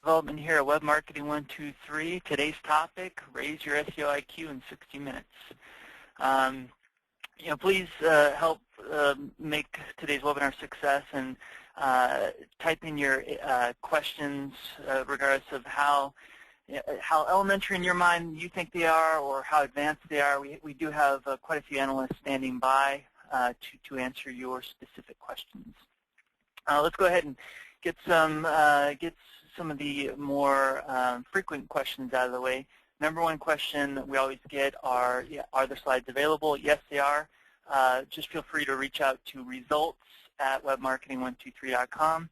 Development here at Web Marketing 123. Today's topic: raise your SEO IQ in 60 minutes. Please help make today's webinar a success, and type in your questions regardless of how elementary in your mind you think they are or how advanced they are. We do have quite a few analysts standing by to answer your specific questions. Let's go ahead and get some of the more frequent questions out of the way. Number one question that we always get are the slides available? Yes, they are. Just feel free to reach out to results@webmarketing123.com.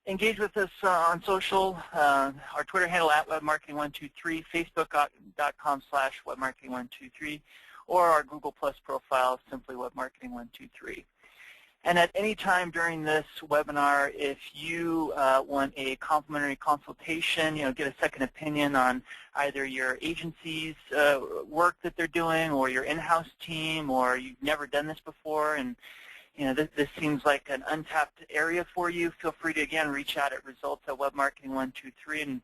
Engage with us on social, our Twitter handle @webmarketing123, facebook.com/webmarketing123, or our Google Plus profile, simply webmarketing123. And at any time during this webinar, if you want a complimentary consultation, get a second opinion on either your agency's work that they're doing or your in-house team, or you've never done this before and this seems like an untapped area for you, feel free to, again, reach out at results@webmarketing123, and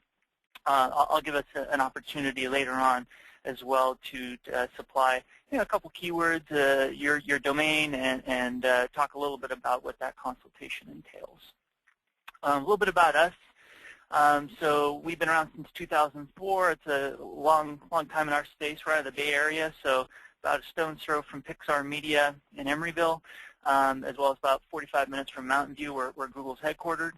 I'll give us an opportunity later on as well to supply a couple keywords, your domain, and talk a little bit about what that consultation entails. A little bit about us. So we've been around since 2004. It's a long time in our space, right out of the Bay Area, so about a stone's throw from Pixar Media in Emeryville, as well as about 45 minutes from Mountain View, where Google's headquartered.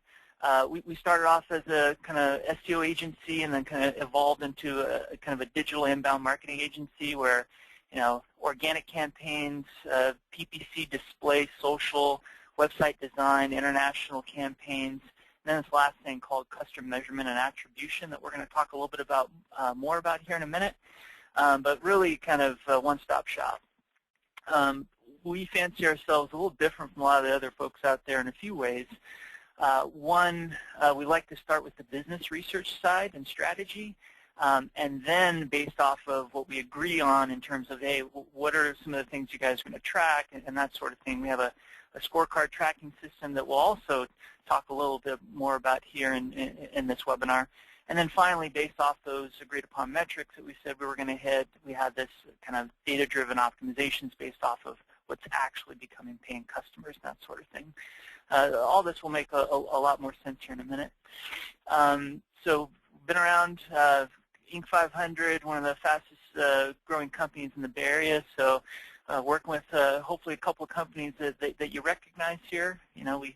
We started off as a kind of SEO agency and then kind of evolved into a kind of a digital inbound marketing agency where, organic campaigns, PPC display, social, website design, international campaigns, and then this last thing called custom measurement and attribution that we're going to talk a little bit about more about here in a minute, but really kind of a one-stop shop. We fancy ourselves a little different from a lot of the other folks out there in a few ways. One, we like to start with the business research side and strategy, and then based off of what we agree on in terms of, hey, what are some of the things you guys are going to track and that sort of thing. We have a scorecard tracking system that we'll also talk a little bit more about here in this webinar. And then finally, based off those agreed upon metrics that we said we were going to hit, we have this kind of data-driven optimizations based off of what's actually becoming paying customers and that sort of thing. All this will make a lot more sense here in a minute. So been around, Inc. 500, one of the fastest growing companies in the Bay Area, so working with hopefully a couple of companies that you recognize here. We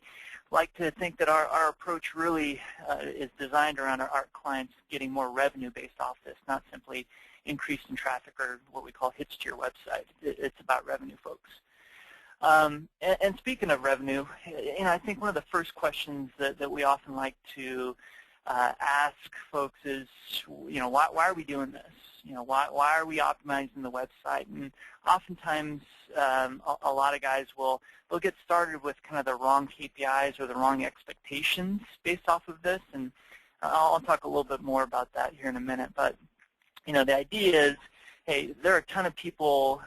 like to think that our approach really is designed around our clients getting more revenue based off this, not simply increase in traffic or what we call hits to your website. It's about revenue, folks. And speaking of revenue, I think one of the first questions that we often like to ask folks is, why are we doing this? Why are we optimizing the website? And oftentimes, a lot of guys they'll get started with kind of the wrong KPIs or the wrong expectations based off of this, and I'll talk a little bit more about that here in a minute. But the idea is, hey, there are a ton of people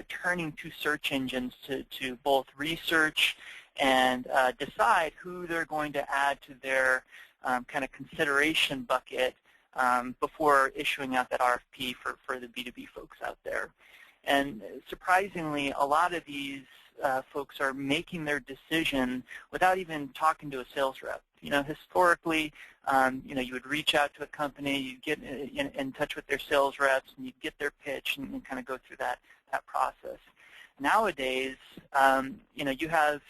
turning to search engines to both research and decide who they're going to add to their kind of consideration bucket before issuing out that RFP for the B2B folks out there. And surprisingly, a lot of these folks are making their decision without even talking to a sales rep. Historically, you would reach out to a company, you'd get in touch with their sales reps, and you'd get their pitch and kind of go through that process. Nowadays, you have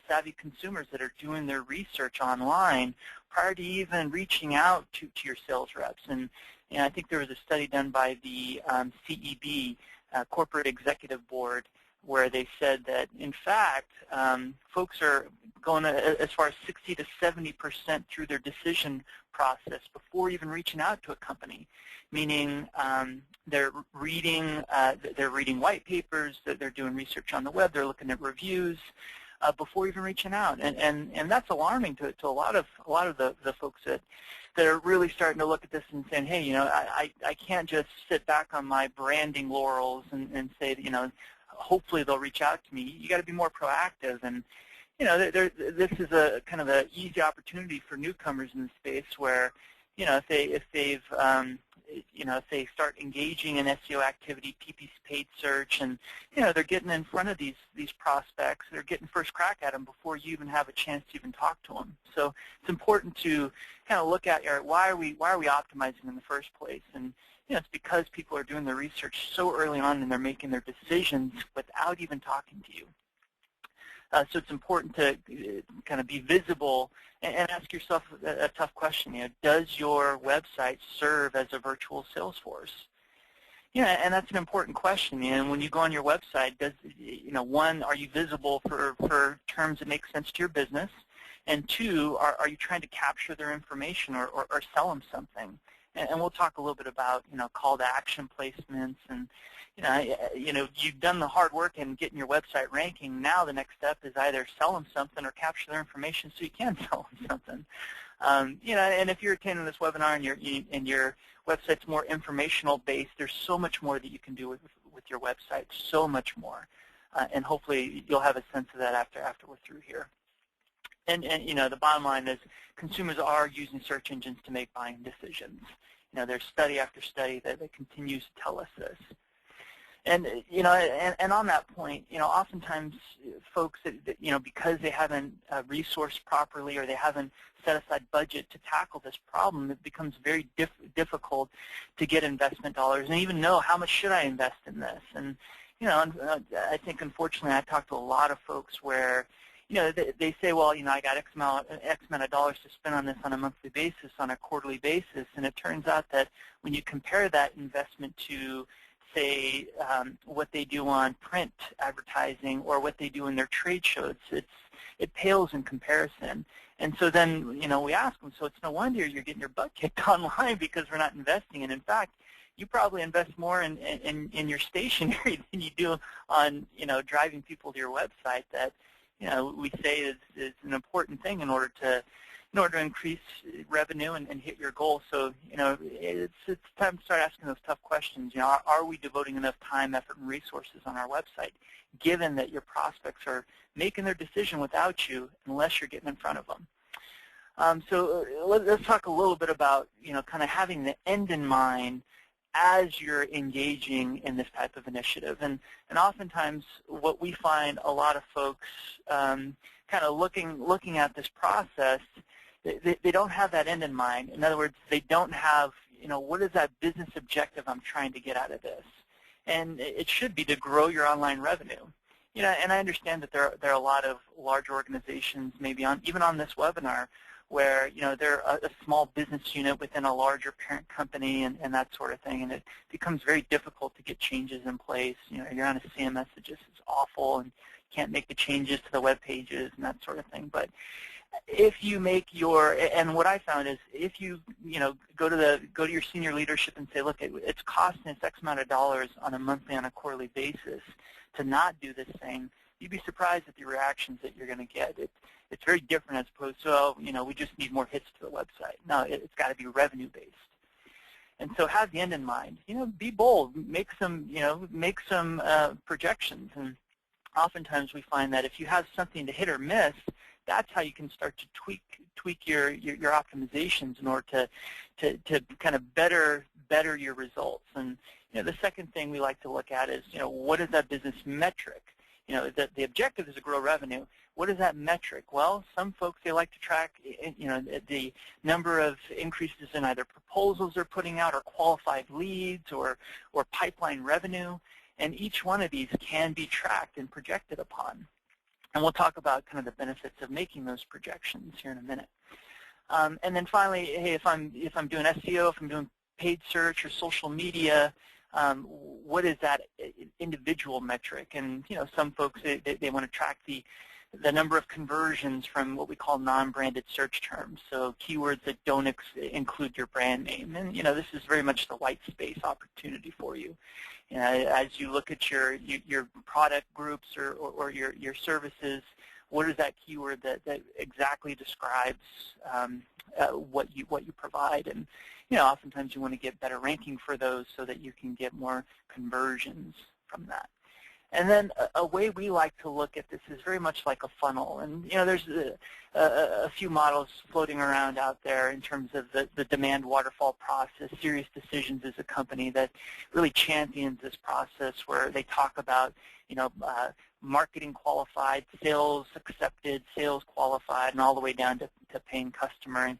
savvy consumers that are doing their research online prior to even reaching out to your sales reps. And I think there was a study done by the CEB, Corporate Executive Board, where they said that, in fact, folks are going as far as 60 to 70% through their decision process before even reaching out to a company, meaning they're reading white papers, they're doing research on the web, they're looking at reviews before even reaching out, and that's alarming to a lot of the folks that are really starting to look at this and saying, hey, I can't just sit back on my branding laurels and say that, hopefully they'll reach out to me. You got to be more proactive, and this is a kind of an easy opportunity for newcomers in the space where, if they start engaging in SEO activity, PPC paid search, and they're getting in front of these prospects, they're getting first crack at them before you even have a chance to even talk to them. So it's important to kind of look at why are we optimizing in the first place, and it's because people are doing the research so early on and they're making their decisions without even talking to you. So it's important to kind of be visible and ask yourself a tough question. Does your website serve as a virtual sales force? And that's an important question. And when you go on your website, one, are you visible for terms that make sense to your business? And two, are you trying to capture their information or sell them something? And we'll talk a little bit about call to action placements, and you've done the hard work in getting your website ranking. Now the next step is either sell them something or capture their information so you can sell them something. And if you're attending this webinar and your website's more informational based, there's so much more that you can do with your website, so much more, and hopefully you'll have a sense of that after we're through here. And the bottom line is consumers are using search engines to make buying decisions. There's study after study that continues to tell us this. And and on that point, oftentimes folks that because they haven't resourced properly or they haven't set aside budget to tackle this problem, it becomes very difficult to get investment dollars and even know how much should I invest in this. And I think unfortunately I talked to a lot of folks where they say, well, I got X amount of dollars to spend on this on a monthly basis, on a quarterly basis, and it turns out that when you compare that investment to, say, what they do on print advertising or what they do in their trade shows, it pales in comparison. And so then, we ask them, so it's no wonder you're getting your butt kicked online because we're not investing. And in fact, you probably invest more in your stationery than you do on, driving people to your website that, we say is an important thing in order to increase revenue and hit your goal. So, it's time to start asking those tough questions. Are we devoting enough time, effort, and resources on our website, given that your prospects are making their decision without you unless you're getting in front of them? So let's talk a little bit about, kind of having the end in mind as you're engaging in this type of initiative. And oftentimes what we find a lot of folks kind of looking at this process, they don't have that end in mind. In other words, they don't have, what is that business objective I'm trying to get out of this? And it should be to grow your online revenue. And I understand that there are a lot of large organizations, maybe even on this webinar, where they're a small business unit within a larger parent company and that sort of thing, and it becomes very difficult to get changes in place. You're on a CMS that just is awful, and you can't make the changes to the web pages and that sort of thing. But if you make and what I found is if you go to your senior leadership and say, look, it's costing us X amount of dollars on a monthly, on a quarterly basis to not do this thing, you'd be surprised at the reactions that you're going to get. It's very different as opposed to, oh, we just need more hits to the website. No, it's got to be revenue-based. And so have the end in mind. Be bold. Make some projections. And oftentimes we find that if you have something to hit or miss, that's how you can start to tweak your optimizations in order to kind of better your results. And the second thing we like to look at is, what is that business metric? The objective is to grow revenue. What is that metric? Well, some folks, they like to track, the number of increases in either proposals they're putting out or qualified leads or pipeline revenue. And each one of these can be tracked and projected upon. And we'll talk about kind of the benefits of making those projections here in a minute. And then finally, hey, if I'm doing SEO, if I'm doing paid search or social media, what is that individual metric? And some folks they want to track the number of conversions from what we call non-branded search terms, so keywords that don't include your brand name. And this is very much the white space opportunity for you. As you look at your product groups or your services, what is that keyword that exactly describes what you provide? And oftentimes you want to get better ranking for those so that you can get more conversions from that. And then a way we like to look at this is very much like a funnel. And there's a few models floating around out there in terms of the demand waterfall process. Serious Decisions is a company that really champions this process, where they talk about marketing qualified, sales accepted, sales qualified, and all the way down to paying customer. And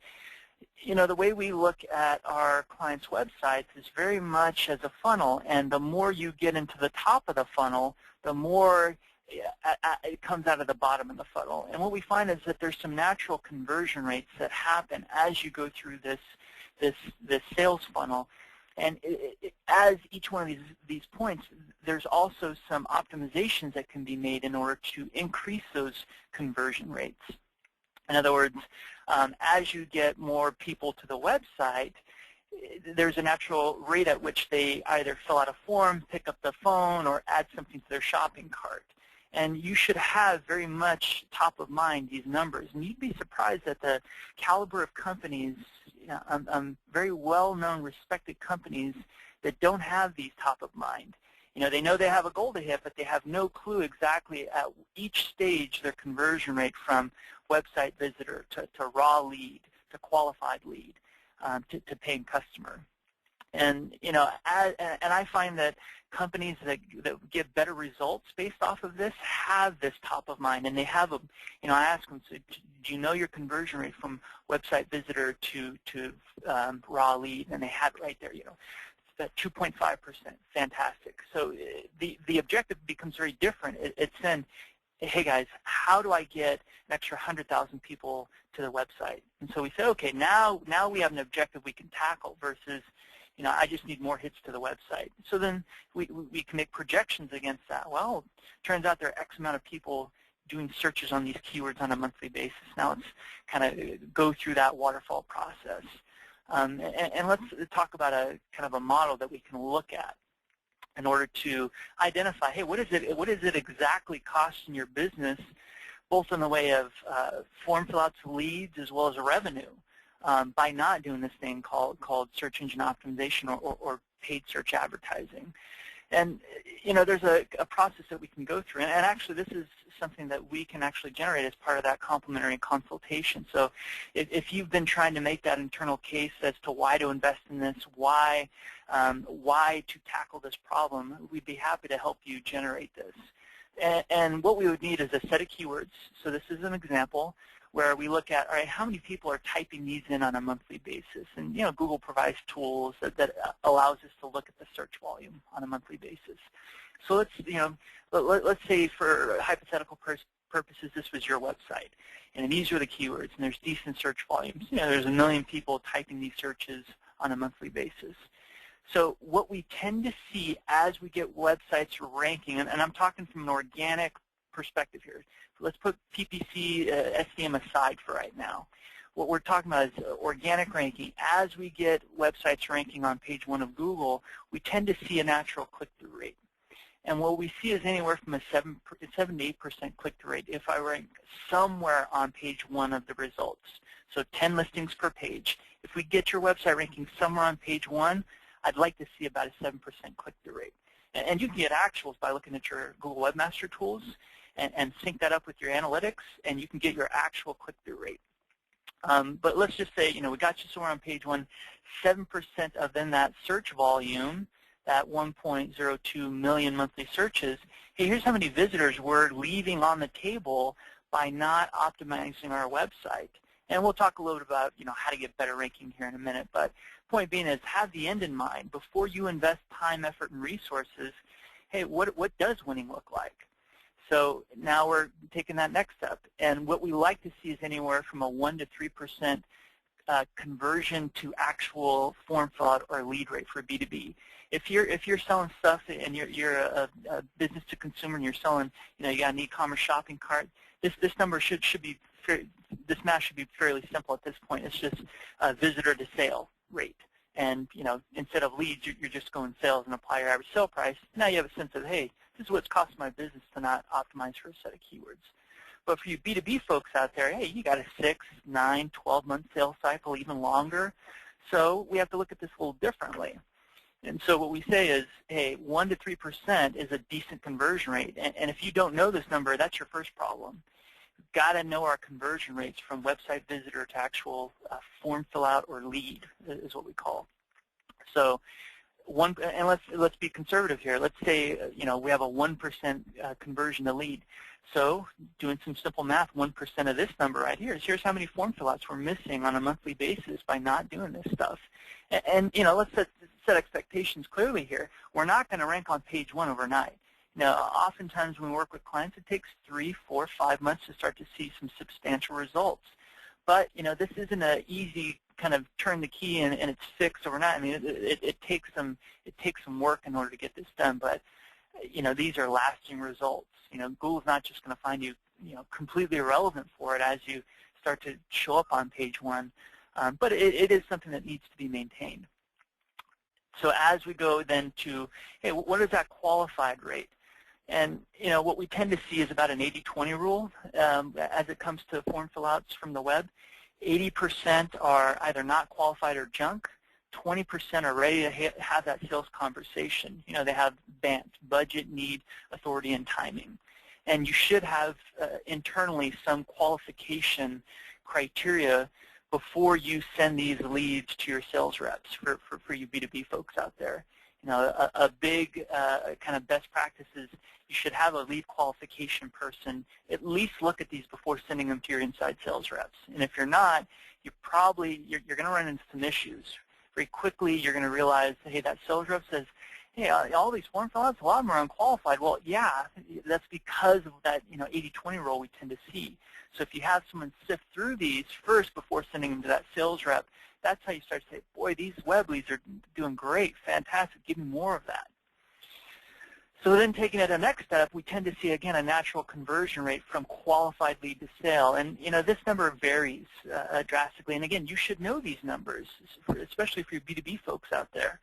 the way we look at our clients' websites is very much as a funnel, and the more you get into the top of the funnel, the more it comes out of the bottom of the funnel. And what we find is that there's some natural conversion rates that happen as you go through this sales funnel. And as each one of these points, there's also some optimizations that can be made in order to increase those conversion rates. In other words, as you get more people to the website, there's a natural rate at which they either fill out a form, pick up the phone, or add something to their shopping cart. And you should have very much top of mind these numbers. And you'd be surprised at the caliber of companies, very well-known, respected companies that don't have these top of mind. They know they have a goal to hit, but they have no clue exactly at each stage their conversion rate from website visitor to raw lead, to qualified lead, to paying customer. And I find that companies that get better results based off of this have this top of mind, and they have a. I ask them, so do you know your conversion rate from website visitor to raw lead? And they have it right there. It's at 2.5%. Fantastic. So the objective becomes very different. It's then, hey guys, how do I get an extra 100,000 people to the website? And so we say, okay, now we have an objective we can tackle versus, I just need more hits to the website. So then we can make projections against that. Well, it turns out there are X amount of people doing searches on these keywords on a monthly basis. Now let's kind of go through that waterfall process. And let's talk about a kind of a model that we can look at in order to identify, hey, what is it exactly costing your business, both in the way of form fill-outs, leads, as well as revenue, by not doing this thing called search engine optimization or paid search advertising. And there's a process that we can go through, and actually this is something that we can actually generate as part of that complimentary consultation. So if you've been trying to make that internal case as to why to invest in this, why to tackle this problem, we'd be happy to help you generate this. And what we would need is a set of keywords. So this is an example where we look at, all right, how many people are typing these in on a monthly basis? And Google provides tools that allows us to look at the search volume on a monthly basis. So let's say for hypothetical purposes, this was your website, and these are the keywords, and there's decent search volumes. There's 1 million people typing these searches on a monthly basis. So what we tend to see as we get websites ranking, and I'm talking from an organic perspective here. So let's put PPC, SEM aside for right now. What we're talking about is organic ranking. As we get websites ranking on page 1 of Google, we tend to see a natural click-through rate. And what we see is anywhere from a 7 to 8% click-through rate if I rank somewhere on page 1 of the results. So 10 listings per page. If we get your website ranking somewhere on page 1, I'd like to see about a 7% click-through rate. And you can get actuals by looking at your Google Webmaster Tools and sync that up with your analytics, and you can get your actual click-through rate. But let's just say, we got you somewhere on page 1, 7% of then that search volume, that 1.02 million monthly searches, hey, here's how many visitors we're leaving on the table by not optimizing our website. And we'll talk a little bit about, how to get better ranking here in a minute. But point being is have the end in mind. Before you invest time, effort, and resources, hey, what does winning look like? So now we're taking that next step. And what we like to see is anywhere from a 1 to 3% conversion to actual form fill-out or lead rate for B2B. If you're selling stuff and you're a business to consumer and you're selling, you got an e-commerce shopping cart, this number should be this math should be fairly simple at this point. It's just a visitor to sale rate. And instead of leads, you're just going sales and apply your average sale price. Now you have a sense of, hey, this is what's costing my business to not optimize for a set of keywords. But for you B2B folks out there, hey, you got a 6, 9, 12-month sales cycle, even longer. So we have to look at this a little differently. And so what we say is, hey, 1 to 3% is a decent conversion rate. And if you don't know this number, that's your first problem. You've got to know our conversion rates from website visitor to actual form fill out or lead is what we call. So and let's be conservative here. Let's say we have a 1% conversion to lead. So doing some simple math, 1% of this number right here is here's how many form fill outs we're missing on a monthly basis by not doing this stuff. And let's set expectations clearly here. We're not going to rank on page 1 overnight. Now, oftentimes when we work with clients, it takes 3, 4, 5 months to start to see some substantial results. But this isn't an easy kind of turn the key and it's fixed overnight. I mean, it takes some work in order to get this done. But these are lasting results. Google's not just going to find you completely irrelevant for it as you start to show up on page 1. But it is something that needs to be maintained. So as we go then to, hey, what is that qualified rate? And what we tend to see is about an 80-20 rule as it comes to form fill-outs from the web. 80% are either not qualified or junk. 20% are ready to have that sales conversation. They have BANT, budget, need, authority, and timing. And you should have internally some qualification criteria before you send these leads to your sales reps for you B2B folks out there. A big kind of best practice is you should have a lead qualification person at least look at these before sending them to your inside sales reps. And if you're not, you're going to run into some issues. Very quickly, you're going to realize, hey, that sales rep says, hey, all these form fill-outs, a lot of them are unqualified. Well, yeah, that's because of that 80-20 rule we tend to see. So if you have someone sift through these first before sending them to that sales rep, that's how you start to say, boy, these web leads are doing great, fantastic, give me more of that. So then taking it a next step, we tend to see, again, a natural conversion rate from qualified lead to sale. And, this number varies drastically. And, again, you should know these numbers, especially for your B2B folks out there.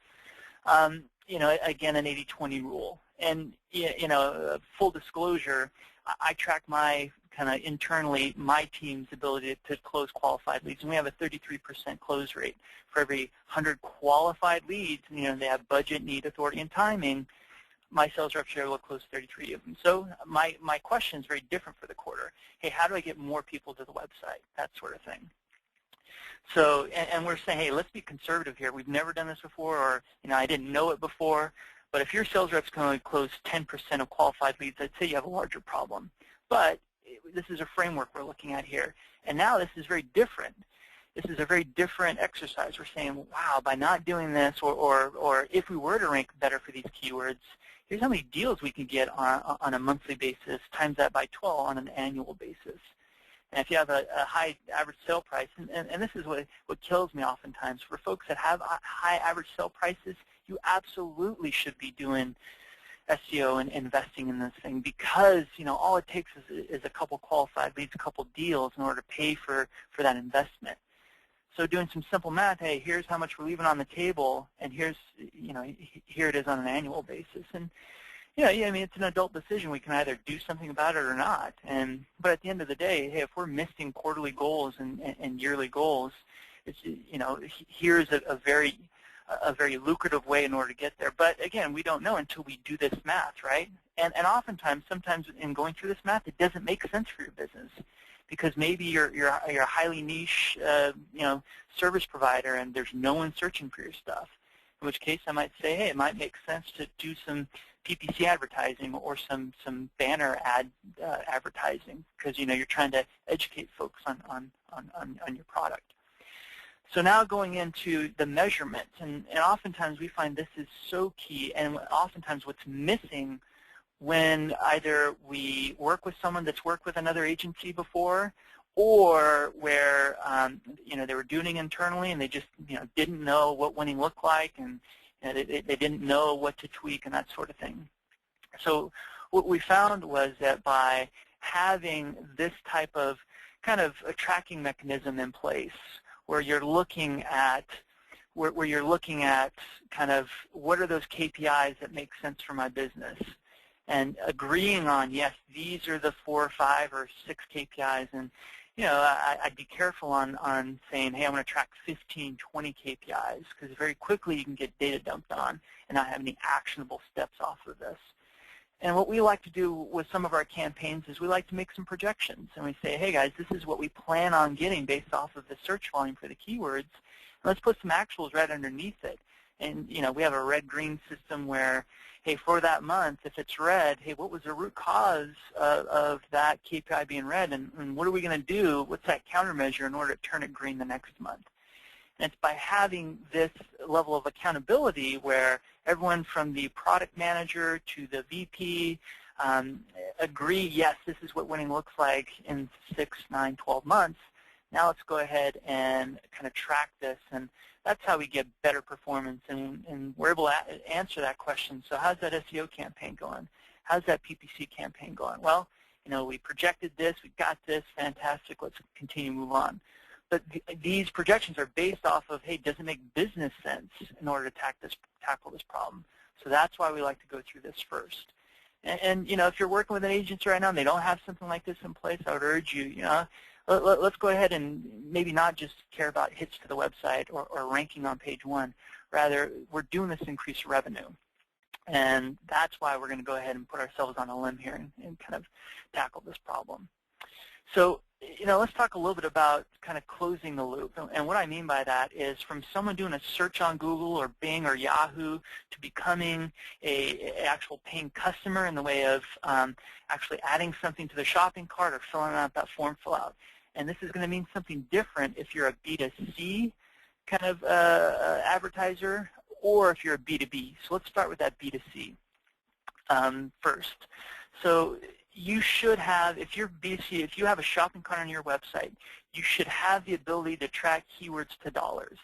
Again, an 80-20 rule. And, full disclosure, I track my kind of internally my team's ability to close qualified leads, and we have a 33% close rate. For every 100 qualified leads, they have budget, need, authority, and timing, my sales rep share will close 33 of them. So my question is very different for the quarter. Hey, how do I get more people to the website? That sort of thing. So, and we're saying, hey, let's be conservative here. We've never done this before, or I didn't know it before. But if your sales reps can only close 10% of qualified leads, I'd say you have a larger problem. But this is a framework we're looking at here. And now this is very different. This is a very different exercise. We're saying, wow, by not doing this, or if we were to rank better for these keywords, here's how many deals we can get on a monthly basis, times that by 12 on an annual basis. And if you have a high average sale price, and this is what kills me oftentimes, for folks that have high average sale prices, you absolutely should be doing SEO and investing in this thing, because all it takes is a couple qualified leads, a couple deals in order to pay for that investment. So doing some simple math, hey, here's how much we're leaving on the table, and here's here it is on an annual basis. And I mean, it's an adult decision. We can either do something about it or not. But at the end of the day, hey, if we're missing quarterly goals and yearly goals, it's here's a very lucrative way in order to get there. But again, we don't know until we do this math, right? And sometimes in going through this math, it doesn't make sense for your business, because maybe you're a highly niche service provider and there's no one searching for your stuff. In which case, I might say, hey, it might make sense to do some PPC advertising or some banner advertising, because you're trying to educate folks on your product. So now going into the measurement, and oftentimes we find this is so key, and oftentimes what's missing when either we work with someone that's worked with another agency before, or where they were doing it internally and they just didn't know what winning looked like, and they didn't know what to tweak and that sort of thing. So what we found was that by having this type of kind of a tracking mechanism in place, where you're looking at kind of what are those KPIs that make sense for my business, and agreeing on, yes, these are the 4 or 5 or 6 KPIs, and I'd be careful on saying, hey, I'm going to track 15, 20 KPIs, because very quickly you can get data dumped on and not have any actionable steps off of this. And what we like to do with some of our campaigns is we like to make some projections. And we say, hey, guys, this is what we plan on getting based off of the search volume for the keywords. And let's put some actuals right underneath it. And, we have a red-green system where, hey, for that month, if it's red, hey, what was the root cause of that KPI being red? And what are we going to do? What's that countermeasure in order to turn it green the next month? And it's by having this level of accountability where everyone from the product manager to the VP agree, yes, this is what winning looks like in 6, 9, 12 months. Now let's go ahead and kind of track this, and that's how we get better performance, and we're able to answer that question. So how's that SEO campaign going? How's that PPC campaign going? Well, we projected this, we got this, fantastic, let's continue to move on. But these projections are based off of, hey, does it make business sense in order to tackle this problem? So that's why we like to go through this first. And if you're working with an agency right now and they don't have something like this in place, I would urge you, let's go ahead and maybe not just care about hits to the website or ranking on page 1. Rather, we're doing this to increase revenue. And that's why we're going to go ahead and put ourselves on a limb here and kind of tackle this problem. So, let's talk a little bit about kind of closing the loop. And what I mean by that is from someone doing a search on Google or Bing or Yahoo to becoming an actual paying customer in the way of actually adding something to the shopping cart or filling out that form fill out. And this is going to mean something different if you're a B2C kind of advertiser or if you're a B2B. So let's start with that B2C first. So you should have, if you're B2C, if you have a shopping cart on your website, you should have the ability to track keywords to dollars.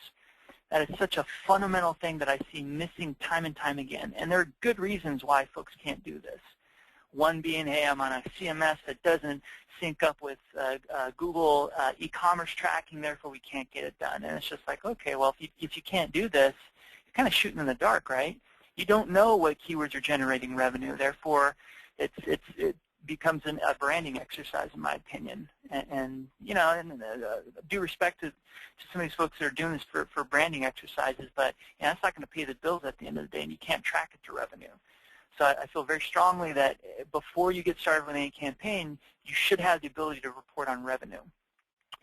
That is such a fundamental thing that I see missing time and time again. And there are good reasons why folks can't do this. One being, hey, I'm on a CMS that doesn't sync up with Google e-commerce tracking, therefore we can't get it done. And it's just like, okay, well, if you can't do this, you're kind of shooting in the dark, right? You don't know what keywords are generating revenue, therefore it becomes a branding exercise, in my opinion. And due respect to some of these folks that are doing this for branding exercises, but that's not going to pay the bills at the end of the day, and you can't track it to revenue. So I feel very strongly that before you get started with any campaign, you should have the ability to report on revenue.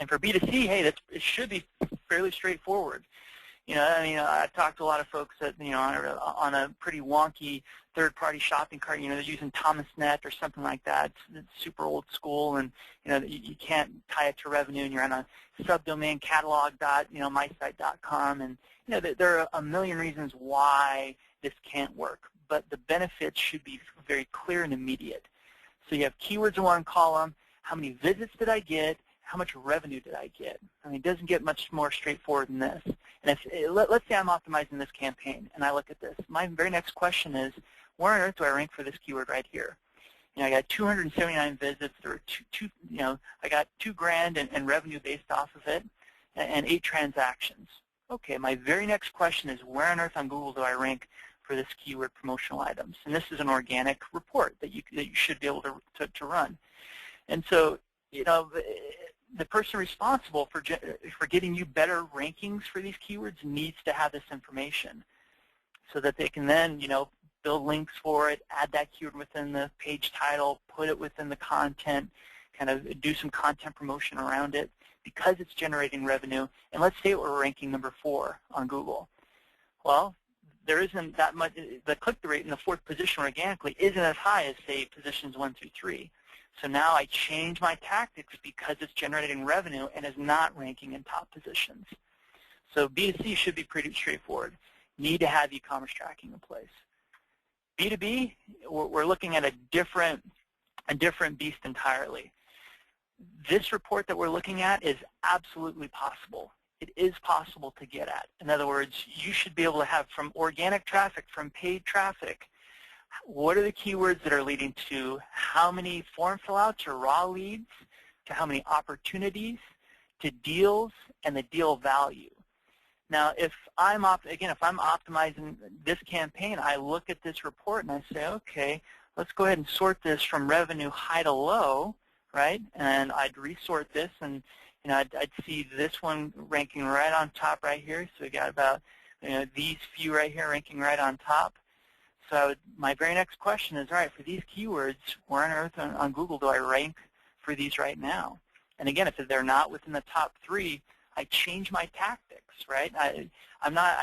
And for B2C, hey, it should be fairly straightforward. I've talked to a lot of folks that, on a pretty wonky third-party shopping cart, they're using ThomasNet or something like that. It's super old school, and, you can't tie it to revenue, and you're on a subdomain catalog.mysite.com, and, there are a million reasons why this can't work, but the benefits should be very clear and immediate. So you have keywords in one column, how many visits did I get, how much revenue did I get? It doesn't get much more straightforward than this. And let's say I'm optimizing this campaign, and I look at this. My very next question is, where on earth do I rank for this keyword right here? I got 279 visits. There were I got $2,000 in revenue based off of it, and 8 transactions. Okay, my very next question is, where on earth on Google do I rank for this keyword promotional items? And this is an organic report that you should be able to run. And so, the person responsible for getting you better rankings for these keywords needs to have this information so that they can then, build links for it, add that keyword within the page title, put it within the content, kind of do some content promotion around it because it's generating revenue. And let's say we're ranking number 4 on Google. Well, there isn't that much, the click-through rate in the 4th position organically isn't as high as, say, positions 1 through 3. So now I change my tactics because it's generating revenue and is not ranking in top positions. So B2C should be pretty straightforward. Need to have e-commerce tracking in place. B2B, we're looking at a different beast entirely. This report that we're looking at is absolutely possible. It is possible to get at. In other words, you should be able to have from organic traffic, from paid traffic, what are the keywords that are leading to how many form fill-outs or raw leads, to how many opportunities, to deals, and the deal value. Now, if I'm optimizing this campaign, I look at this report and I say, okay, let's go ahead and sort this from revenue high to low, right? And I'd resort this, and I'd see this one ranking right on top right here. So we got about these few right here ranking right on top. So my very next question is, all right, for these keywords, where on earth on Google do I rank for these right now? And again, if they're not within the top 3, I change my tactics, right? I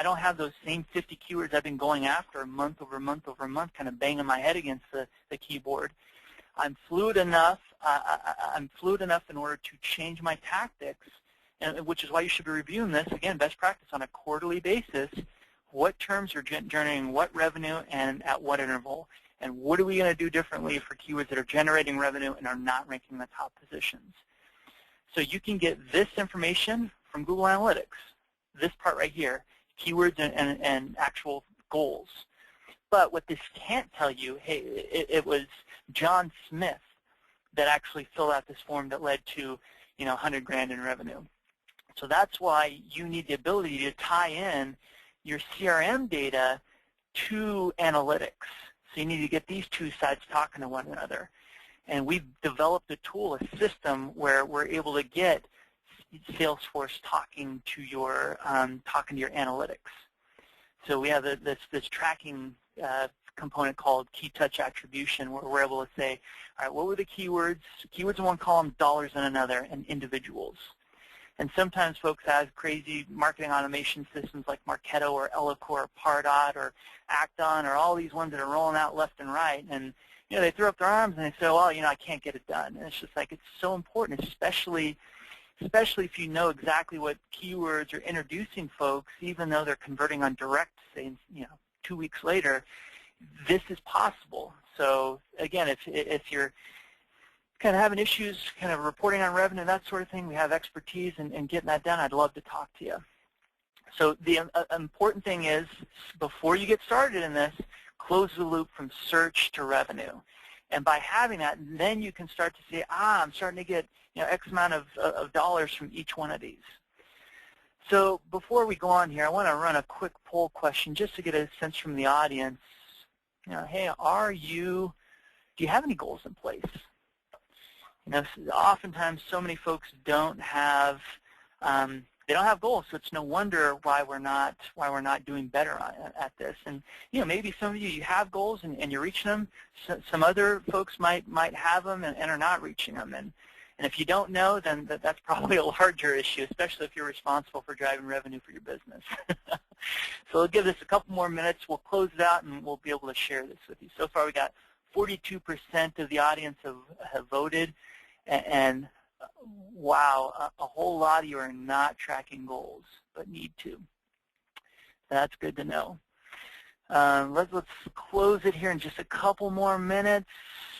don't have those same 50 keywords I've been going after month over month over month, kind of banging my head against the keyboard. I'm fluid enough. I'm fluid enough in order to change my tactics, and which is why you should be reviewing this again, best practice on a quarterly basis. What terms are generating what revenue and at what interval, and what are we going to do differently for keywords that are generating revenue and are not ranking in the top positions? So you can get this information from Google Analytics, this part right here, keywords and actual goals. But what this can't tell you, hey, it was John Smith that actually filled out this form that led to 100 grand in revenue. So that's why you need the ability to tie in your CRM data to analytics. So you need to get these two sides talking to one another. And we've developed a tool, a system, where we're able to get Salesforce talking to your analytics. So we have this tracking component called key touch attribution, where we're able to say, all right, what were the keywords? Keywords in one column, dollars in another, and individuals. And sometimes folks have crazy marketing automation systems like Marketo or Elocore or Pardot or Acton or all these ones that are rolling out left and right. And they throw up their arms and they say, well, I can't get it done. And it's just like, it's so important, especially if you know exactly what keywords are introducing folks, even though they're converting on direct, say, 2 weeks later, this is possible. So again, if you're kind of having issues kind of reporting on revenue, that sort of thing, we have expertise in getting that done. I'd love to talk to you. So the important thing is, before you get started in this, close the loop from search to revenue. And by having that, then you can start to say, I'm starting to get X amount of dollars from each one of these. So before we go on here, I want to run a quick poll question just to get a sense from the audience. Hey, do you have any goals in place? Oftentimes so many folks don't have goals, so it's no wonder why we're not doing better at this. And maybe some of you have goals and you're reaching them. Some other folks might have them and are not reaching them. And if you don't know, then that's probably a larger issue, especially if you're responsible for driving revenue for your business. So we'll give this a couple more minutes. We'll close it out and we'll be able to share this with you. So far we got 42% of the audience have voted. And wow, a whole lot of you are not tracking goals, but need to. That's good to know. Let's close it here in just a couple more minutes.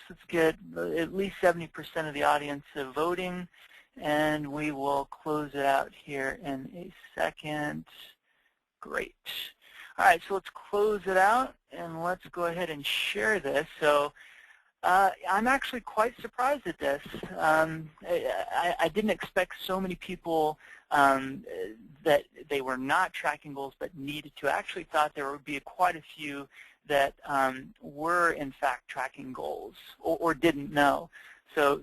Let's get at least 70% of the audience voting, and we will close it out here in a second. Great. All right, so let's close it out, and let's go ahead and share this. So I'm actually quite surprised at this. I didn't expect so many people that they were not tracking goals but needed to. I actually thought there would be quite a few that were in fact tracking goals or didn't know. So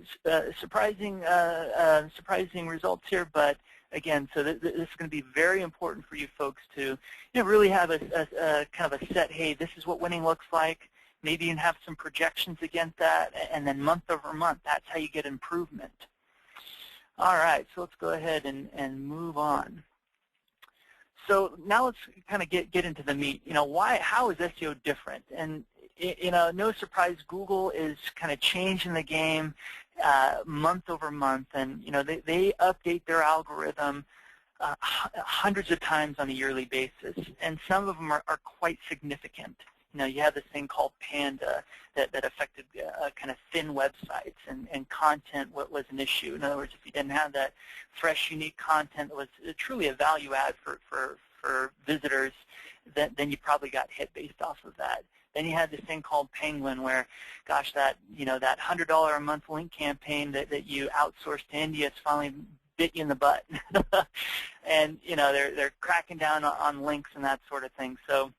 surprising results here, but again, so this is going to be very important for you folks to really have a kind of a set, hey, this is what winning looks like. Maybe even have some projections against that, and then month over month, that's how you get improvement. All right, so let's go ahead and move on. So now let's kind of get into the meat. How is SEO different? And no surprise, Google is kind of changing the game month over month, and they update their algorithm hundreds of times on a yearly basis, and some of them are quite significant. You have this thing called Panda that affected kind of thin websites, and content was an issue. In other words, if you didn't have that fresh, unique content that was truly a value add for visitors, then you probably got hit based off of that. Then you had this thing called Penguin where, gosh, that $100 a month link campaign that you outsourced to India has finally bit you in the butt. And they're cracking down on links and that sort of thing. So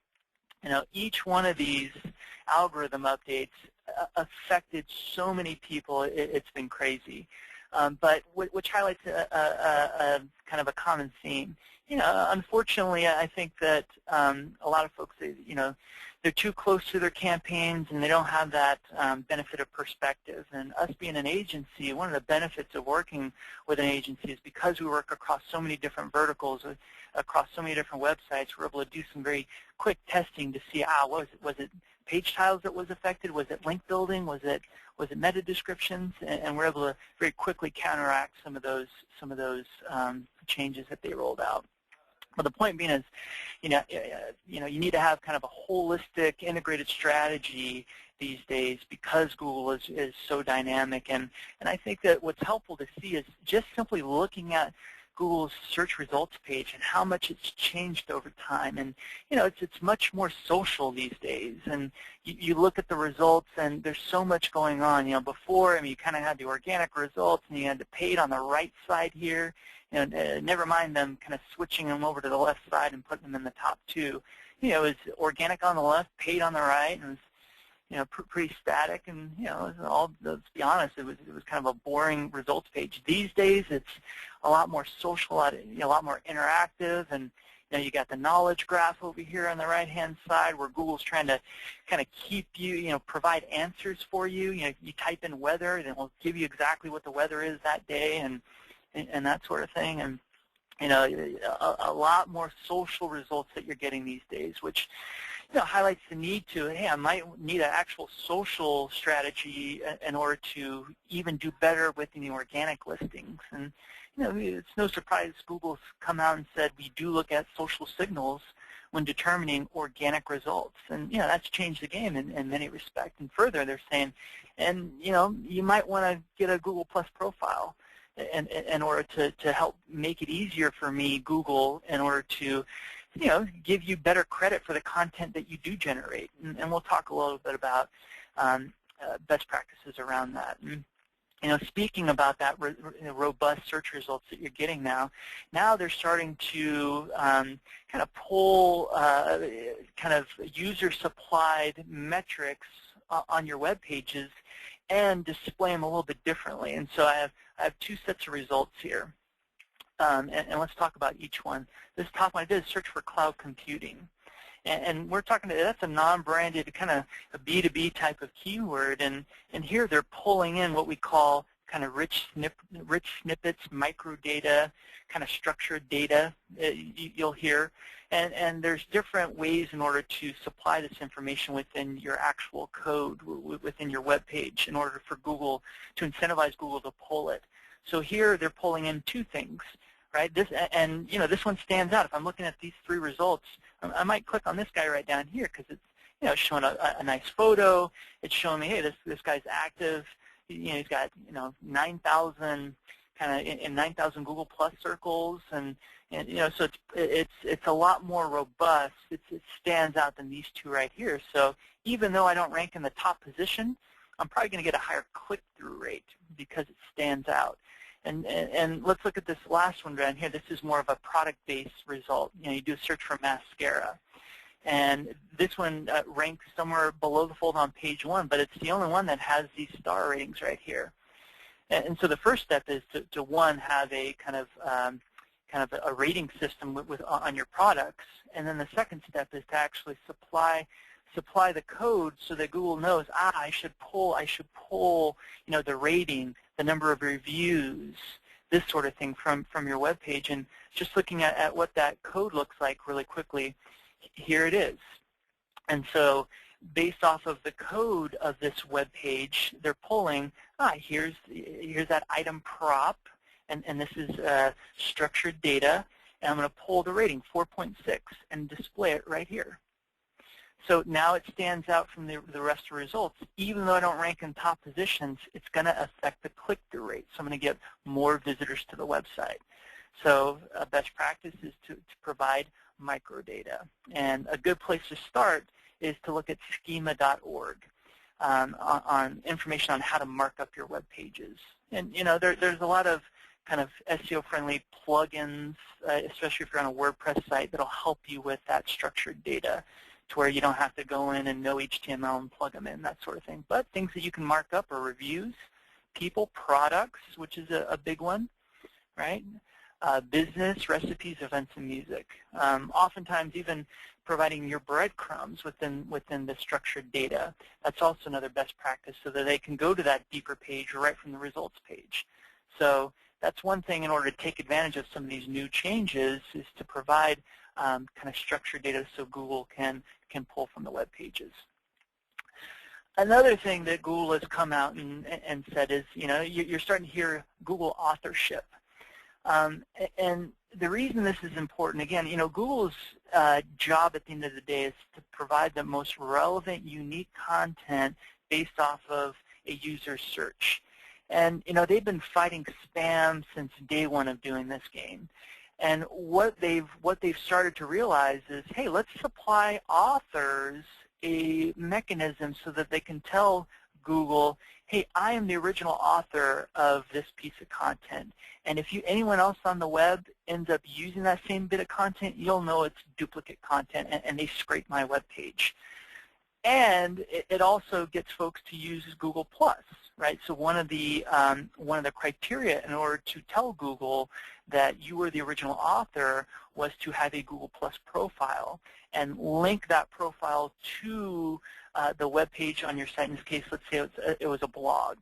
each one of these, algorithm updates affected so many people. It's been crazy. But which highlights a kind of a common theme. Unfortunately, I think that a lot of folks, they're too close to their campaigns and they don't have that benefit of perspective. And us being an agency, one of the benefits of working with an agency is because we work across so many different verticals, across so many different websites, we're able to do some very quick testing to see, was it page titles that was affected? Was it link building? Was it meta descriptions? And we're able to very quickly counteract some of those changes that they rolled out. But the point being is, you need to have kind of a holistic, integrated strategy these days because Google is so dynamic. And I think that what's helpful to see is just simply looking at Google's search results page and how much it's changed over time. And it's much more social these days. And you look at the results, and there's so much going on. Before, you kind of had the organic results, and you had the paid on the right side here. Never mind them kind of switching them over to the left side and putting them in the top two. It was organic on the left, paid on the right, and it was pretty static, and let's be honest, it was kind of a boring results page. These days, it's a lot more social, a lot more interactive, and you got the knowledge graph over here on the right-hand side where Google's trying to kind of keep you, provide answers for you. You type in weather, and it will give you exactly what the weather is that day, and that sort of thing, and a lot more social results that you're getting these days, which highlights the need to, hey, I might need an actual social strategy in order to even do better within the organic listings. And it's no surprise Google's come out and said we do look at social signals when determining organic results, and that's changed the game in many respects. And further, they're saying, and you might want to get a Google Plus profile in order to help make it easier for me, Google, in order to give you better credit for the content that you do generate. And we'll talk a little bit about best practices around that. And, speaking about that robust search results that you're getting now they're starting to kind of pull kind of user-supplied metrics on your web pages and display them a little bit differently. And so I have two sets of results here. And let's talk about each one. This top one I did is search for cloud computing. And we're talking, that's a non-branded kind of a B2B type of keyword. And here they're pulling in what we call kind of rich snippets, microdata, kind of structured data you'll hear. And there's different ways in order to supply this information within your actual code, within your web page, in order for Google, to incentivize Google to pull it. So here they're pulling in two things, right? This one stands out. If I'm looking at these three results, I might click on this guy right down here because it's showing a nice photo. It's showing me, hey, this guy's active. He's got 9,000 kind of in 9,000 Google Plus circles, and so it's a lot more robust. It stands out than these two right here. So even though I don't rank in the top position, I'm probably going to get a higher click-through rate because it stands out. And let's look at this last one down here. This is more of a product-based result. You do a search for mascara. And this one ranks somewhere below the fold on page 1, but it's the only one that has these star ratings right here. And so the first step is to one, have a kind of a rating system on your products. And then the second step is to actually supply the code so that Google knows, I should pull the rating, the number of reviews, this sort of thing from your web page. And just looking at what that code looks like really quickly, here it is. And so based off of the code of this web page, they're pulling, here's that item prop, and this is structured data, and I'm going to pull the rating, 4.6, and display it right here. So now it stands out from the rest of the results. Even though I don't rank in top positions, it's going to affect the click-through rate. So I'm going to get more visitors to the website. So a best practice is to provide microdata. And a good place to start is to look at schema.org on information on how to mark up your web pages. And there's a lot of kind of SEO-friendly plugins, especially if you're on a WordPress site, that'll help you with that structured data. to where you don't have to go in and know HTML and plug them in, that sort of thing. But things that you can mark up are reviews, people, products, which is a big one, right? Business, recipes, events, and music. Oftentimes even providing your breadcrumbs within the structured data. That's also another best practice so that they can go to that deeper page right from the results page. So that's one thing in order to take advantage of some of these new changes is to provide kind of structured data so Google can pull from the web pages. Another thing that Google has come out and said is, you're starting to hear Google authorship. And the reason this is important, again, Google's job at the end of the day is to provide the most relevant, unique content based off of a user search. And, they've been fighting spam since day one of doing this game. And what they've started to realize is, hey, let's supply authors a mechanism so that they can tell Google, hey, I am the original author of this piece of content. And if anyone else on the web ends up using that same bit of content, you'll know it's duplicate content, and they scrape my web page. And it also gets folks to use Google+, right? So one of the criteria in order to tell Google that you were the original author was to have a Google+ profile and link that profile to the web page on your site. In this case, let's say it was a blog.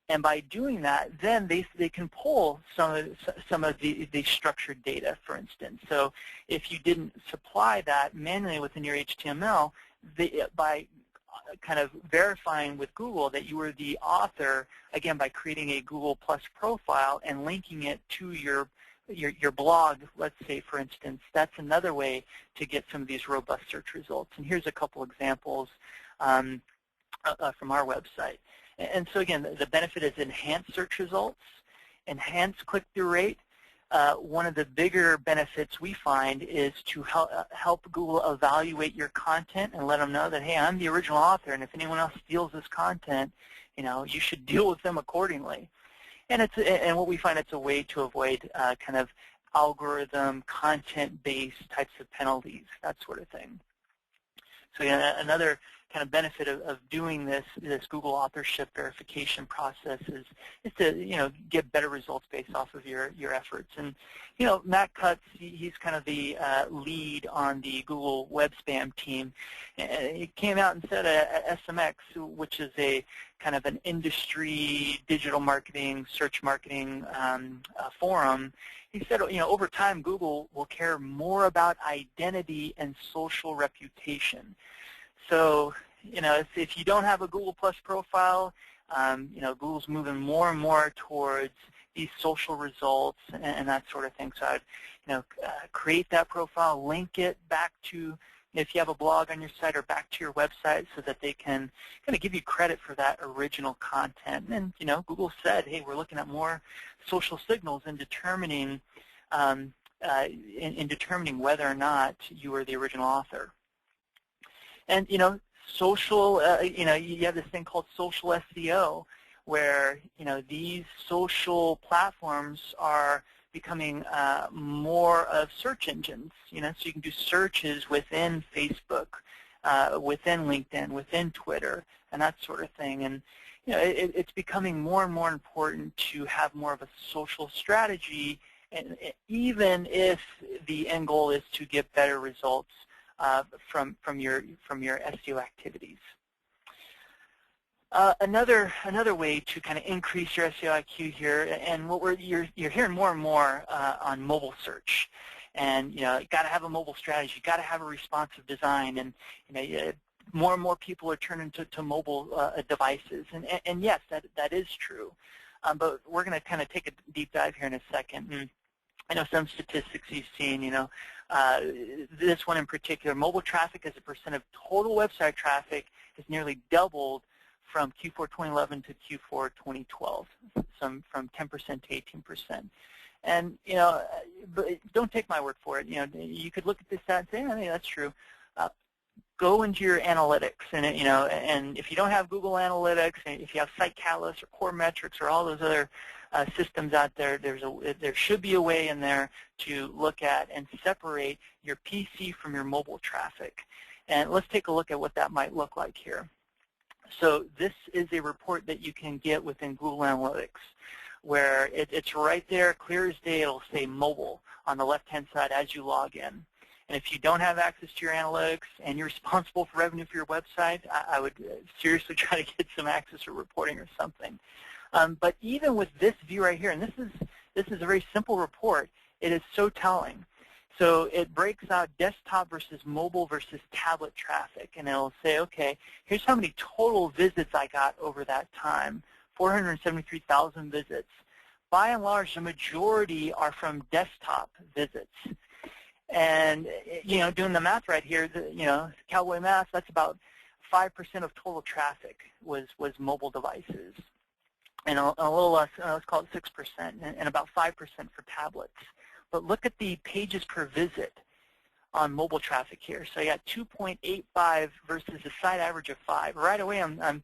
And by doing that, then they can pull some of the structured data, for instance. So if you didn't supply that manually within your HTML, by kind of verifying with Google that you were the author, again, by creating a Google+ profile and linking it to your blog, let's say, for instance, that's another way to get some of these robust search results. And here's a couple examples from our website. And so again, the benefit is enhanced search results, enhanced click-through rate. One of the bigger benefits we find is to help Google evaluate your content and let them know that, hey, I'm the original author, and if anyone else steals this content, you should deal with them accordingly. And what we find, it's a way to avoid kind of algorithm, content-based types of penalties, that sort of thing. So another kind of benefit of doing this Google authorship verification process is to get better results based off of your efforts. And Matt Cutts, he's kind of the lead on the Google web spam team. He came out and said at SMX, which is a kind of an industry digital marketing, search marketing forum. He said, over time, Google will care more about identity and social reputation. So, if you don't have a Google+ profile, Google's moving more and more towards these social results and that sort of thing. So I'd, create that profile, link it back to, if you have a blog on your site, or back to your website, so that they can kind of give you credit for that original content. And Google said, hey, we're looking at more social signals in determining determining whether or not you are the original author. And social, you have this thing called social SEO, where these social platforms are becoming more of search engines. So you can do searches within Facebook, within LinkedIn, within Twitter, and that sort of thing. And it's becoming more and more important to have more of a social strategy, and even if the end goal is to get better results from your SEO activities. Another way to kind of increase your SEO IQ here, and you're hearing more and more on mobile search, and you got to have a mobile strategy, you got to have a responsive design, and more and more people are turning to mobile devices, and yes, that is true, but we're going to kind of take a deep dive here in a second. And I know some statistics you've seen, this one in particular, mobile traffic as a percent of total website traffic has nearly doubled from Q4 2011 to Q4 2012, from 10% to 18%. And, but don't take my word for it. You could look at this stat and say, I think that's true. Go into your analytics, and and if you don't have Google Analytics, and if you have Site Catalyst or Core Metrics or all those other systems out there. There should be a way in there to look at and separate your PC from your mobile traffic. And let's take a look at what that might look like here. So this is a report that you can get within Google Analytics, where it's right there, clear as day. It'll say mobile on the left-hand side as you log in. And if you don't have access to your analytics and you're responsible for revenue for your website, I would seriously try to get some access or reporting or something. But even with this view right here, and this is a very simple report, it is so telling. So it breaks out desktop versus mobile versus tablet traffic, and it'll say, okay, here's how many total visits I got over that time, 473,000 visits. By and large, the majority are from desktop visits. And, doing the math right here, cowboy math, that's about 5% of total traffic was mobile devices. And a little less, let's call it 6%, and about 5% for tablets. But look at the pages per visit on mobile traffic here. So you got 2.85 versus a site average of 5. Right away, a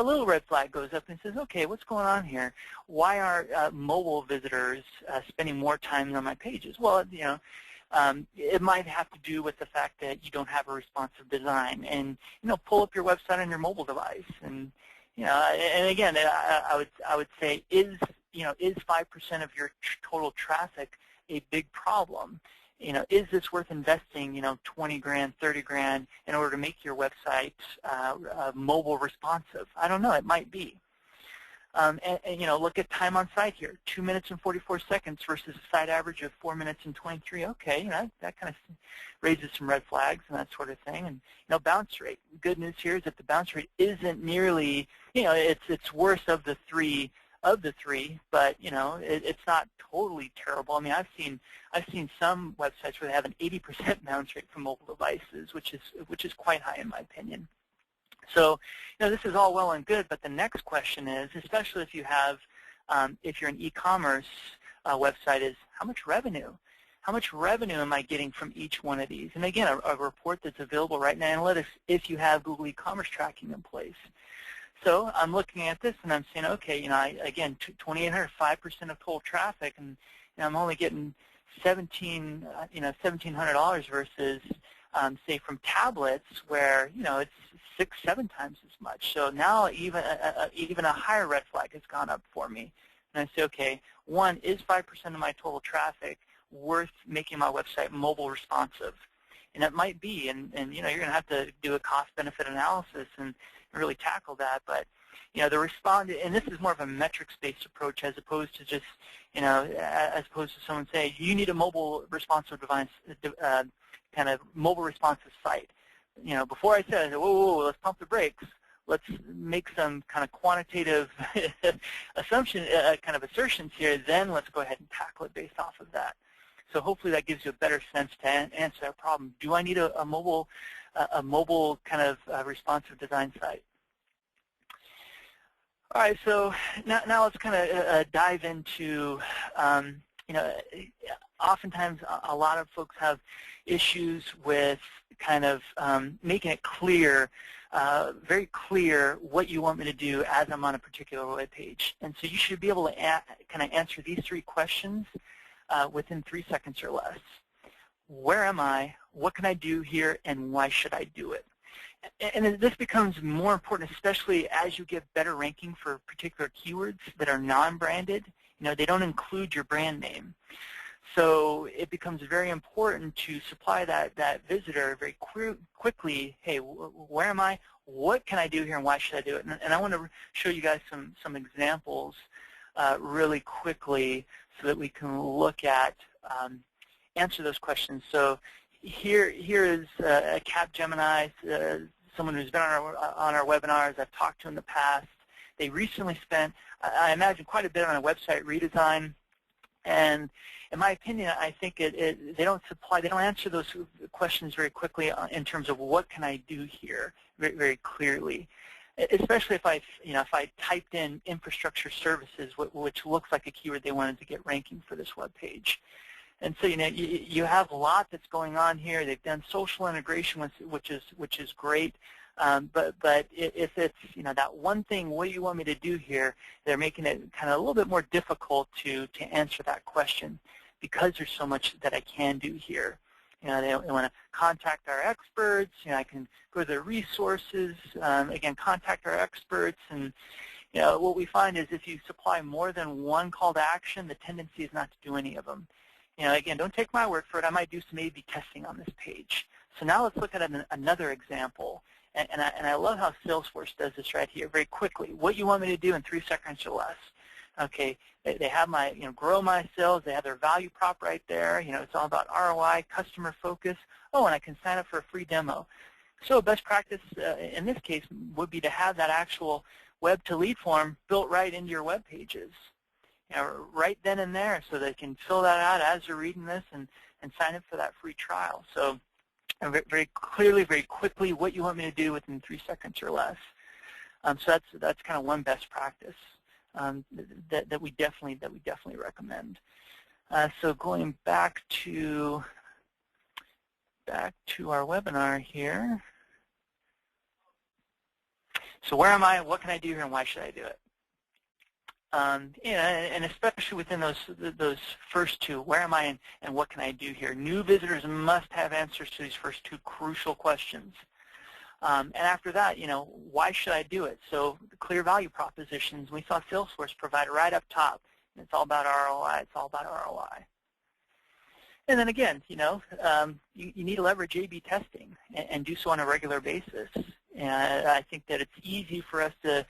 little red flag goes up and says, okay, what's going on here? Why are mobile visitors spending more time on my pages? Well, it might have to do with the fact that you don't have a responsive design, and pull up your website on your mobile device, and and again, I would say is 5% of your total traffic a big problem? Is this worth investing 20 grand, 30 grand in order to make your website mobile responsive? I don't know. It might be. And look at time on site here, 2 minutes and 44 seconds versus a site average of 4 minutes and 23. Okay, that kind of raises some red flags and that sort of thing. And bounce rate. Good news here is that the bounce rate isn't nearly, it's worse of the three, but it's not totally terrible. I mean, I've seen some websites where they have an 80% bounce rate for mobile devices, which is quite high in my opinion. So, this is all well and good, but the next question is, especially if you have, if you're an e-commerce website, is how much revenue? How much revenue am I getting from each one of these? And again, a report that's available right in Analytics if you have Google e-commerce tracking in place. So I'm looking at this and I'm saying, okay, again, 2,800, 5% of total traffic, and I'm only getting $1,700 versus, say, from tablets where it's 6-7 times as much. So now even a higher red flag has gone up for me, and I say, okay, one, is 5% of my total traffic worth making my website mobile responsive? And it might be, and you're going to have to do a cost-benefit analysis and really tackle that. But the respondent, and this is more of a metrics-based approach as opposed to just as opposed to someone saying you need a mobile responsive device, kind of mobile responsive site. Before I said, whoa, let's pump the brakes. Let's make some kind of quantitative assertions here. Then let's go ahead and tackle it based off of that. So hopefully that gives you a better sense to answer that problem. Do I need a mobile kind of responsive design site? All right, so now let's kind of dive into, oftentimes a lot of folks have issues with kind of making it clear, very clear what you want me to do as I'm on a particular web page. And so you should be able to kind of answer these 3 questions within 3 seconds or less. Where am I? What can I do here? And why should I do it? And this becomes more important, especially as you get better ranking for particular keywords that are non-branded. They don't include your brand name. So it becomes very important to supply that visitor very quickly, hey, where am I? What can I do here, and why should I do it? And I want to show you guys some examples really quickly so that we can look at, answer those questions. So here is a Capgemini, someone who's been on our webinars I've talked to in the past. They recently spent, I imagine, quite a bit on a website redesign. And in my opinion, I think they don't answer those questions very quickly in terms of what can I do here very, very clearly. Especially if I typed in infrastructure services, which looks like a keyword they wanted to get ranking for this web page. And so you have a lot that's going on here. They've done social integration, which is great. But if it's that one thing, what do you want me to do here? They're making it kind of a little bit more difficult to answer that question because there's so much that I can do here. They want to contact our experts. I can go to the resources. Again, contact our experts. And what we find is if you supply more than one call to action, the tendency is not to do any of them. Again, don't take my word for it. I might do some A/B testing on this page. So now let's look at another example. And I love how Salesforce does this right here very quickly. What you want me to do in 3 seconds or less. Okay, they have my, grow my sales. They have their value prop right there. It's all about ROI, customer focus. Oh, and I can sign up for a free demo. So best practice in this case would be to have that actual web to lead form built right into your web pages. Right then and there, so they can fill that out as they're reading this and sign up for that free trial. So very clearly, very quickly, what you want me to do within 3 seconds or less. So that's kind of one best practice that we definitely recommend. So going back to our webinar here. So where am I? What can I do here, and why should I do it? And especially within those first two, where am I and what can I do here? New visitors must have answers to these first two crucial questions. And after that, why should I do it? So the clear value propositions, we saw Salesforce provide right up top. It's all about ROI. It's all about ROI. And then again, you need to leverage A/B testing and do so on a regular basis. And I think that it's easy for us to,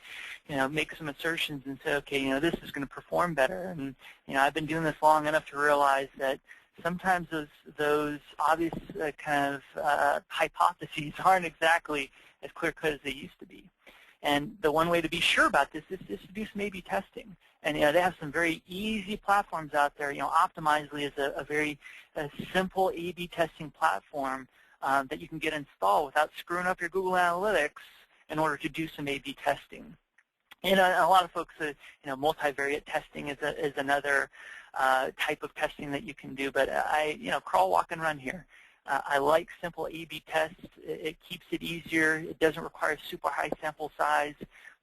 make some assertions and say, okay, this is going to perform better. And, I've been doing this long enough to realize that sometimes those obvious kind of hypotheses aren't exactly as clear-cut as they used to be. And the one way to be sure about this is to do some A/B testing. And they have some very easy platforms out there. Optimizely is a very simple A/B testing platform that you can get installed without screwing up your Google Analytics in order to do some A/B testing. And a lot of folks, multivariate testing is another type of testing that you can do. But crawl, walk, and run here. I like simple A/B tests. It keeps it easier. It doesn't require a super high sample size.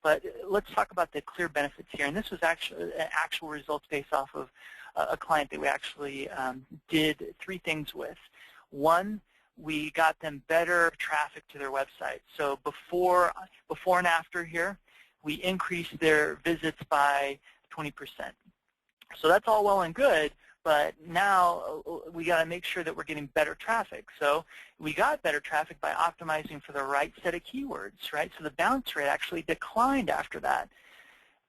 But let's talk about the clear benefits here. And this was actual results based off of a client that we actually did 3 things with. One, we got them better traffic to their website. So before and after here, we increased their visits by 20%. So that's all well and good, but now we got to make sure that we're getting better traffic. So we got better traffic by optimizing for the right set of keywords, right? So the bounce rate actually declined after that.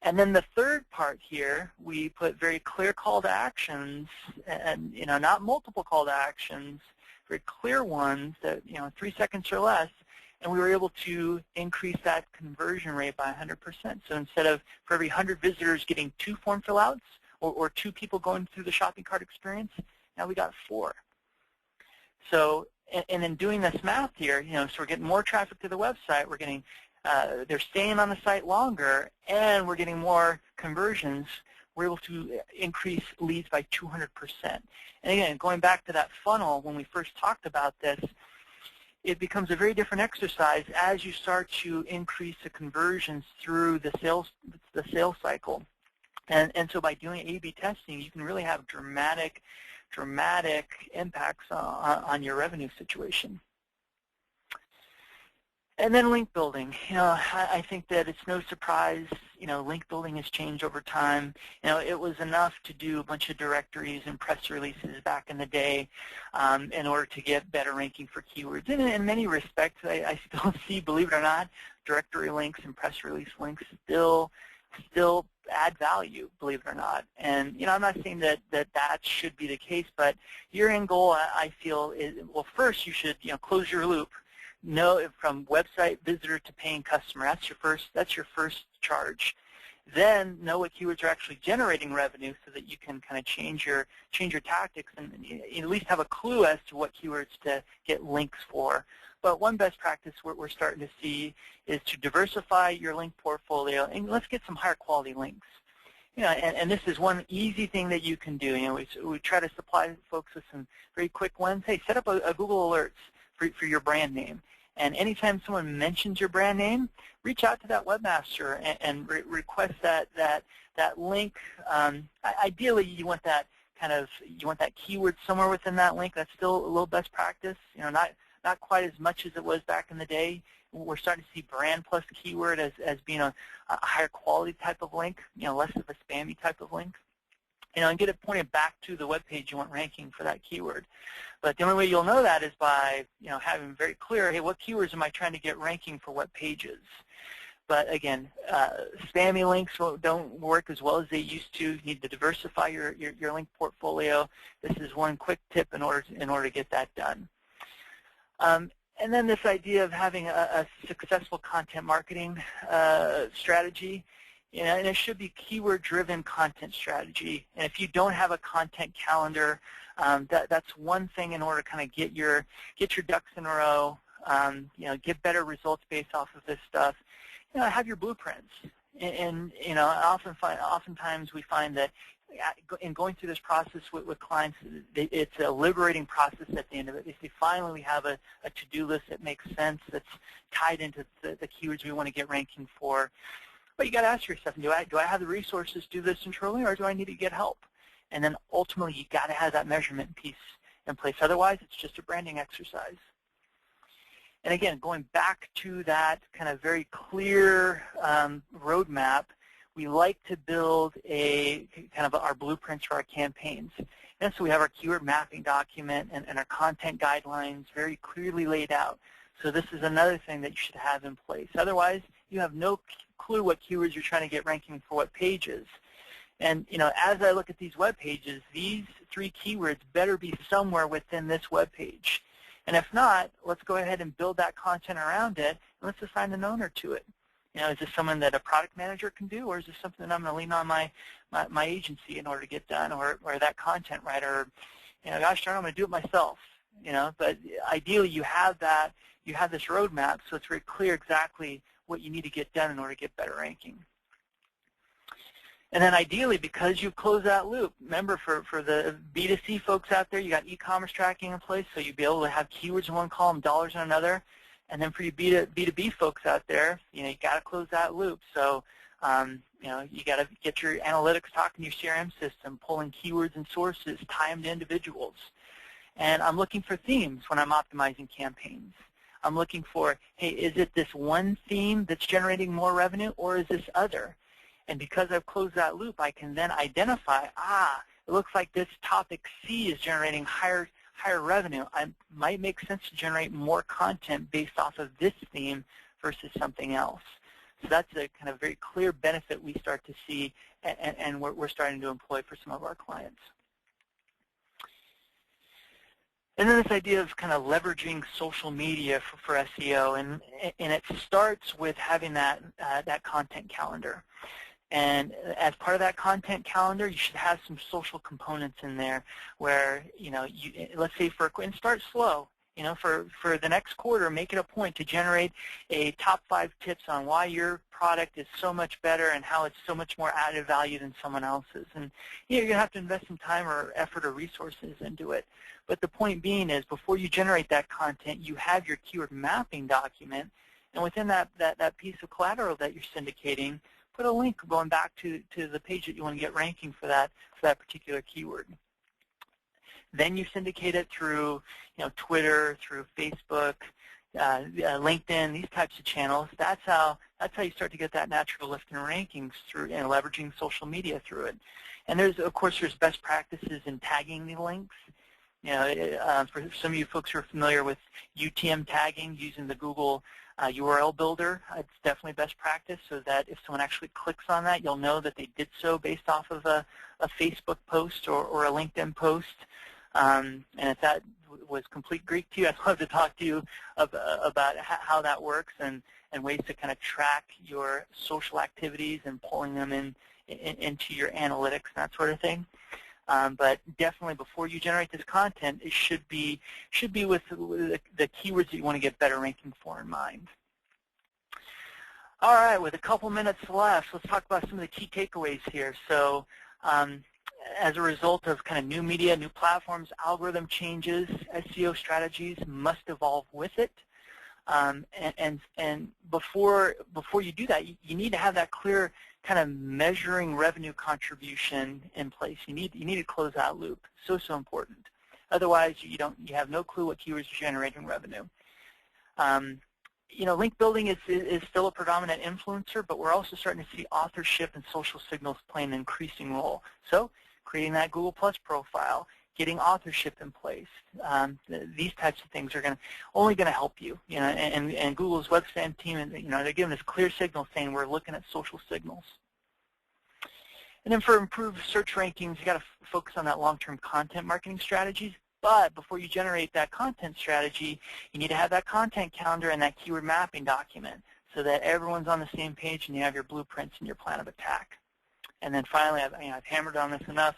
And then the third part here, we put very clear call to actions and, not multiple call to actions, very clear ones that, 3 seconds or less, and we were able to increase that conversion rate by 100%. So instead of for every 100 visitors getting 2 form fill-outs or 2 people going through the shopping cart experience, now we got 4. So, and in doing this math here, so we're getting more traffic to the website, we're getting, they're staying on the site longer, and we're getting more conversions. We're able to increase leads by 200%. And again, going back to that funnel, when we first talked about this, it becomes a very different exercise as you start to increase the conversions through the sales cycle. And so by doing A/B testing, you can really have dramatic impacts on your revenue situation. And then link building. I think that it's no surprise, link building has changed over time. It was enough to do a bunch of directories and press releases back in the day in order to get better ranking for keywords. And in many respects, I still see, believe it or not, directory links and press release links still add value, believe it or not. And, I'm not saying that should be the case, but your end goal, I feel, is, well, first you should, close your loop. Know from website visitor to paying customer. That's your first charge. Then know what keywords are actually generating revenue so that you can kind of change your tactics and at least have a clue as to what keywords to get links for. But one best practice we're starting to see is to diversify your link portfolio, and let's get some higher quality links. And this is one easy thing that you can do. We try to supply folks with some very quick ones. Hey, set up a Google Alerts for your brand name. And anytime someone mentions your brand name, reach out to that webmaster and request that link. Ideally, you want that keyword somewhere within that link. That's still a little best practice. Not quite as much as it was back in the day. We're starting to see brand plus keyword as being a higher quality type of link, less of a spammy type of link. And get it pointed back to the web page you want ranking for that keyword. But the only way you'll know that is by having very clear, hey, what keywords am I trying to get ranking for what pages? But again, spammy links don't work as well as they used to. You need to diversify your link portfolio. This is one quick tip in order to get that done. And then this idea of having a successful content marketing strategy. And it should be keyword-driven content strategy. And if you don't have a content calendar, that's one thing in order to kind of get your ducks in a row. Get better results based off of this stuff. Have your blueprints. And oftentimes we find that in going through this process with clients, it's a liberating process at the end of it. They say, finally, we have a to-do list that makes sense, that's tied into the keywords we want to get ranking for. But you got to ask yourself, do I have the resources to do this internally, or do I need to get help? And then ultimately, you got to have that measurement piece in place. Otherwise, it's just a branding exercise. And again, going back to that kind of very clear roadmap, we like to build a kind of our blueprints for our campaigns. And so we have our keyword mapping document and our content guidelines very clearly laid out. So this is another thing that you should have in place. Otherwise, you have no clue what keywords you're trying to get ranking for what pages. And as I look at these web pages, these 3 keywords better be somewhere within this web page. And if not, let's go ahead and build that content around it, and let's assign an owner to it. Is this something that a product manager can do, or is this something that I'm going to lean on my agency in order to get done, or that content writer, gosh darn, I'm going to do it myself. But ideally, you have this roadmap, so it's very clear exactly what you need to get done in order to get better ranking. And then ideally, because you've closed that loop, remember for the B2C folks out there, you got e-commerce tracking in place, so you'll be able to have keywords in one column, dollars in another. And then for you B2B folks out there, you got to close that loop. So, you got to get your analytics talking to your CRM system, pulling keywords and sources, tie them to individuals. And I'm looking for themes when I'm optimizing campaigns. I'm looking for, hey, is it this one theme that's generating more revenue, or is this other? And because I've closed that loop, I can then identify, it looks like this topic C is generating higher revenue. It might make sense to generate more content based off of this theme versus something else. So that's a kind of very clear benefit we start to see, and we're starting to employ for some of our clients. And then this idea of kind of leveraging social media for SEO, and it starts with having that content calendar. And as part of that content calendar, you should have some social components in there where, let's say and start slow. For the next quarter, make it a point to generate a top 5 tips on why your product is so much better and how it's so much more added value than someone else's. And you're going to have to invest some time or effort or resources into it. But the point being is, before you generate that content, you have your keyword mapping document, and within that piece of collateral that you're syndicating, put a link going back to the page that you want to get ranking for that particular keyword. Then you syndicate it through Twitter, through Facebook, LinkedIn, these types of channels. That's how you start to get that natural lift in rankings through leveraging social media through it. And of course there's best practices in tagging the links. For some of you folks who are familiar with UTM tagging using the Google URL builder, it's definitely best practice, so that if someone actually clicks on that, you'll know that they did so based off of a Facebook post or a LinkedIn post. And if that was complete Greek to you, I'd love to talk to you about how that works and ways to kind of track your social activities and pulling them into your analytics and that sort of thing. But definitely before you generate this content, it should be with the keywords that you want to get better ranking for in mind. All right, with a couple minutes left, let's talk about some of the key takeaways here. So as a result of kind of new media, new platforms, algorithm changes, SEO strategies must evolve with it. And before you do that, you need to have that clear kind of measuring revenue contribution in place. You need a closeout loop. So important. Otherwise, you have no clue what keywords are generating revenue. Link building is still a predominant influencer, but we're also starting to see authorship and social signals playing an increasing role. So creating that Google Plus profile, getting authorship in place, these types of things are only going to help you. And Google's website team, they're giving us clear signals saying we're looking at social signals. And then for improved search rankings, you got to focus on that long-term content marketing strategies. But before you generate that content strategy, you need to have that content calendar and that keyword mapping document so that everyone's on the same page and you have your blueprints and your plan of attack. And then finally, I've hammered on this enough.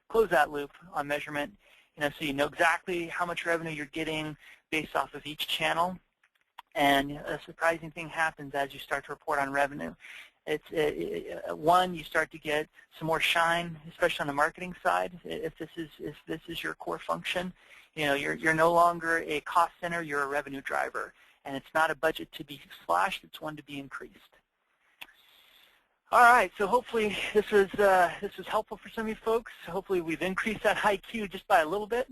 Close that loop on measurement, so you know exactly how much revenue you're getting based off of each channel. And a surprising thing happens as you start to report on revenue. One, you start to get some more shine, especially on the marketing side. If this is your core function, you're no longer a cost center, you're a revenue driver, and it's not a budget to be slashed; it's one to be increased. All right, so hopefully this was helpful for some of you folks. Hopefully we've increased that IQ just by a little bit.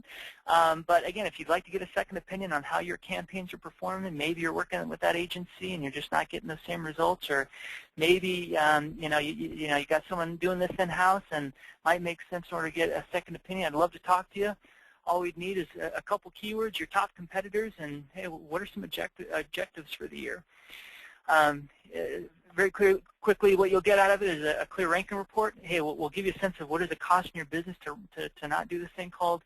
But again, if you'd like to get a second opinion on how your campaigns are performing, maybe you're working with that agency and you're just not getting the same results, or maybe you got someone doing this in-house and might make sense in order to get a second opinion. I'd love to talk to you. All we'd need is a couple keywords, your top competitors, and hey, what are some objectives for the year? Very quickly, what you'll get out of it is a clear ranking report. Hey, we'll give you a sense of what is it costing your business to not do this thing called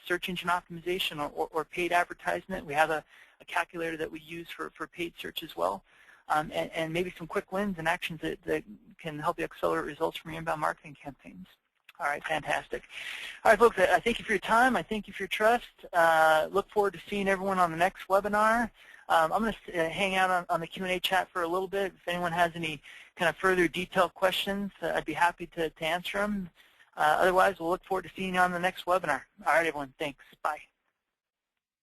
search engine optimization or paid advertisement. We have a calculator that we use for paid search as well, and maybe some quick wins and actions that can help you accelerate results from your inbound marketing campaigns. All right, fantastic. All right, folks, I thank you for your time. I thank you for your trust. Look forward to seeing everyone on the next webinar. I'm going to hang out on the Q&A chat for a little bit. If anyone has any kind of further detailed questions, I'd be happy to answer them. Otherwise, we'll look forward to seeing you on the next webinar. All right, everyone. Thanks. Bye.